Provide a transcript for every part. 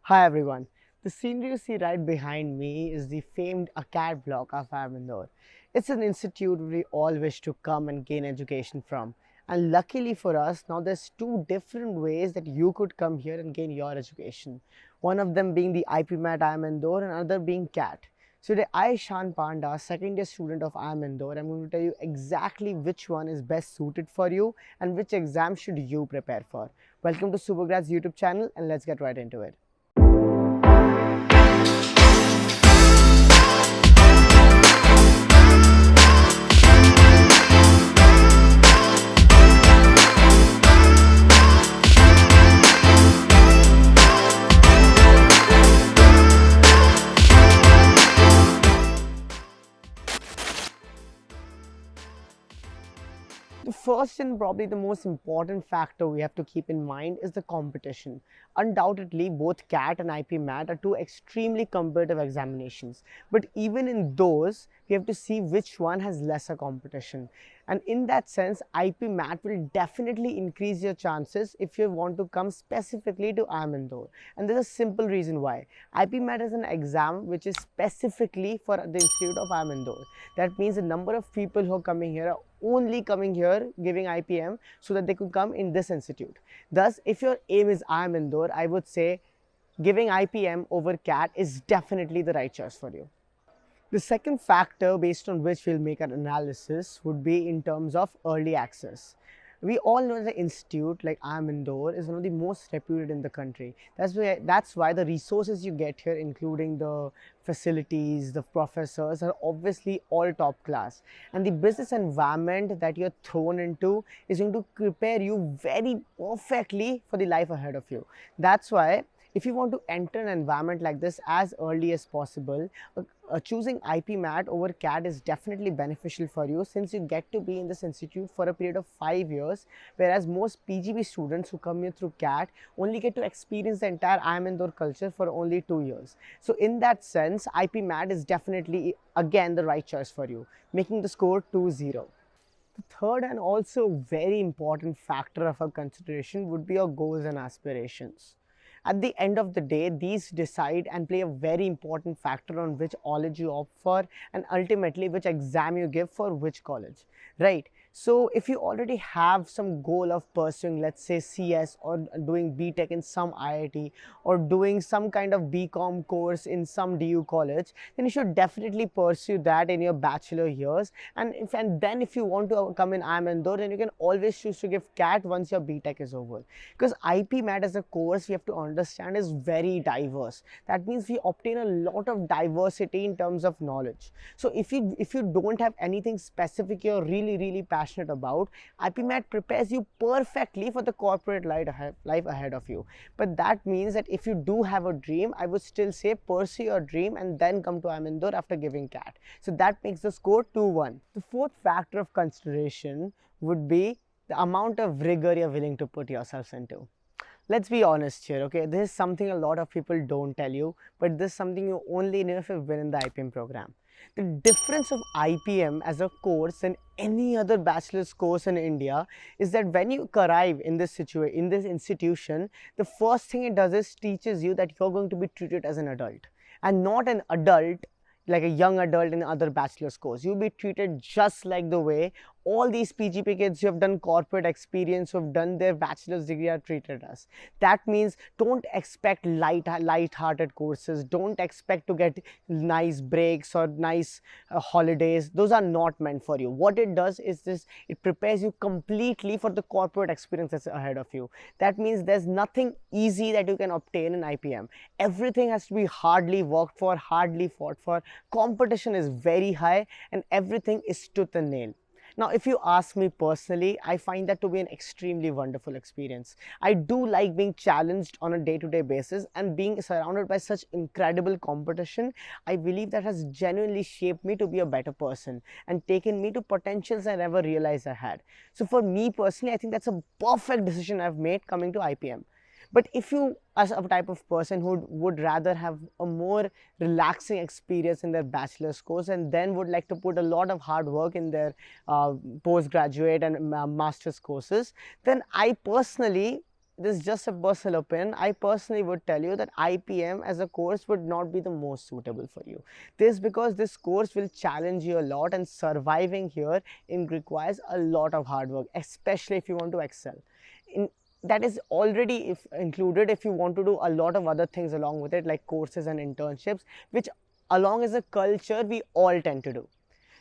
Hi everyone. The scenery you see right behind me is the famed CAT block of Indore. It's an institute we all wish to come and gain education from. And luckily for us, now there's two different ways that you could come here and gain your education. One of them being the IPMAT Indore and another being CAT. So today I, Shan Panda, second year student of Indore, I'm going to tell you exactly which one is best suited for you and which exam should you prepare for. Welcome to SuperGrads YouTube channel and let's get right into it. The first and probably the most important factor we have to keep in mind is the competition. Undoubtedly, both CAT and IPMAT are two extremely competitive examinations. But even in those, we have to see which one has lesser competition. And in that sense, IPMAT will definitely increase your chances if you want to come specifically to Indore. And there's a simple reason why. IPMAT is an exam which is specifically for the Institute of Indore. That means the number of people who are coming here are only coming here giving IPM so that they could come in this institute. Thus, if your aim is Indore, I would say giving IPM over CAT is definitely the right choice for you. The second factor based on which we'll make an analysis would be in terms of early access. We all know the institute like Indore is one of the most reputed in the country. That's why the resources you get here, including the facilities, the professors, are obviously all top class. And the business environment that you're thrown into is going to prepare you very perfectly for the life ahead of you. That's why if you want to enter an environment like this as early as possible, choosing IPMAT over CAT is definitely beneficial for you since you get to be in this institute for a period of 5 years, whereas most PGB students who come here through CAT only get to experience the entire Indore culture for only 2 years. So in that sense, IPMAT is definitely again the right choice for you, making the score 2-0. The third and also very important factor of our consideration would be your goals and aspirations. At the end of the day, these decide and play a very important factor on which college you opt for and ultimately which exam you give for which college, right? So if you already have some goal of pursuing, let's say CS or doing BTech in some IIT or doing some kind of BCom course in some DU college, then you should definitely pursue that in your bachelor years. And then if you want to come in Indore, then you can always choose to give CAT once your BTech is over. Because IPMAT as a course, we have to understand, is very diverse. That means we obtain a lot of diversity in terms of knowledge. So if you don't have anything specific you're really passionate about, IPMAT prepares you perfectly for the corporate life ahead of you. But that means that if you do have a dream, I would still say pursue your dream and then come to Indore after giving CAT. So that makes the score 2-1. The fourth factor of consideration would be the amount of rigor you're willing to put yourself into. Let's be honest here, okay? This is something a lot of people don't tell you, but this is something you only know if you've been in the IPM program. The difference of IPM as a course and any other bachelor's course in India is that when you arrive in this institution, the first thing it does is teaches you that you're going to be treated as an adult and not an adult like a young adult in other bachelor's course. You'll be treated just like the way all these PGP kids who have done corporate experience, who have done their bachelor's degree are treated us. That means don't expect light-hearted courses. Don't expect to get nice breaks or nice holidays. Those are not meant for you. What it does is this, it prepares you completely for the corporate experience that's ahead of you. That means there's nothing easy that you can obtain in IPM. Everything has to be hardly worked for, hardly fought for. Competition is very high and everything is tooth and nail. Now, if you ask me personally, I find that to be an extremely wonderful experience. I do like being challenged on a day-to-day basis, and being surrounded by such incredible competition, I believe that has genuinely shaped me to be a better person and taken me to potentials I never realized I had. So for me personally, I think that's a perfect decision I've made coming to IPM. But if you, as a type of person who would rather have a more relaxing experience in their bachelor's course and then would like to put a lot of hard work in their postgraduate and master's courses, then I personally this is just a personal opinion, I personally would tell you that IPM as a course would not be the most suitable for you. This because this course will challenge you a lot, and surviving here requires a lot of hard work, especially if you want to excel. That is already included if you want to do a lot of other things along with it, like courses and internships, which along as a culture we all tend to do.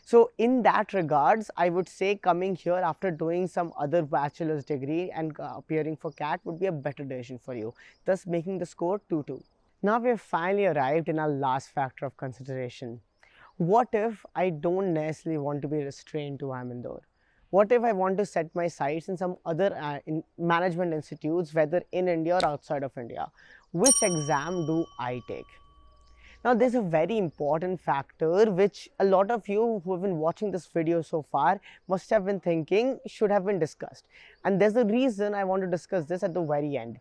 So in that regards, I would say coming here after doing some other bachelor's degree and appearing for CAT would be a better decision for you, thus making the score 2-2. Now we have finally arrived in our last factor of consideration. What if I don't necessarily want to be restrained to Amindore? What if I want to set my sights in some other management institutes, whether in India or outside of India? Which exam do I take? Now, there's a very important factor which a lot of you who have been watching this video so far must have been thinking should have been discussed. And there's a reason I want to discuss this at the very end.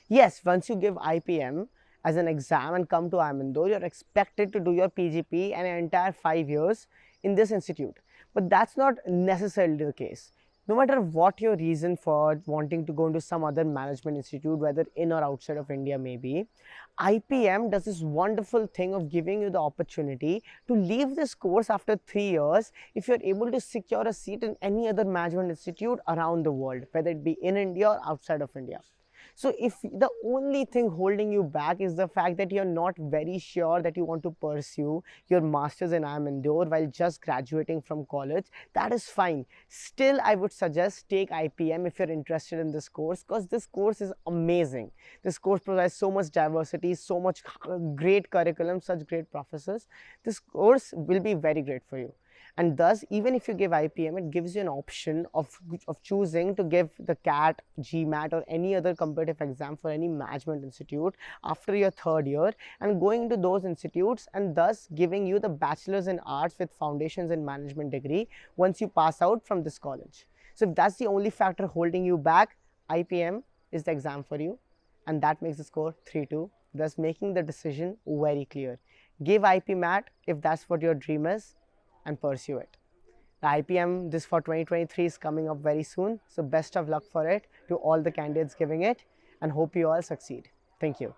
Yes, once you give IPM as an exam and come to Amindore, you're expected to do your PGP an entire 5 years in this institute. But that's not necessarily the case. No matter what your reason for wanting to go into some other management institute, whether in or outside of India may be, IPM does this wonderful thing of giving you the opportunity to leave this course after 3 years if you're able to secure a seat in any other management institute around the world, whether it be in India or outside of India. So if the only thing holding you back is the fact that you're not very sure that you want to pursue your master's in Amindore while just graduating from college, that is fine. Still, I would suggest take IPM if you're interested in this course, because this course is amazing. This course provides so much diversity, so much great curriculum, such great professors. This course will be very great for you. And thus, even if you give IPM, it gives you an option of choosing to give the CAT, GMAT or any other competitive exam for any management institute after your 3rd year, and going into those institutes, and thus giving you the bachelor's in arts with foundations in management degree once you pass out from this college. So if that's the only factor holding you back, IPM is the exam for you, and that makes the score 3-2, thus making the decision very clear. Give IPMAT if that's what your dream is, and pursue it. The IPM this for 2023 is coming up very soon, so best of luck for it to all the candidates giving it, and hope you all succeed. Thank you.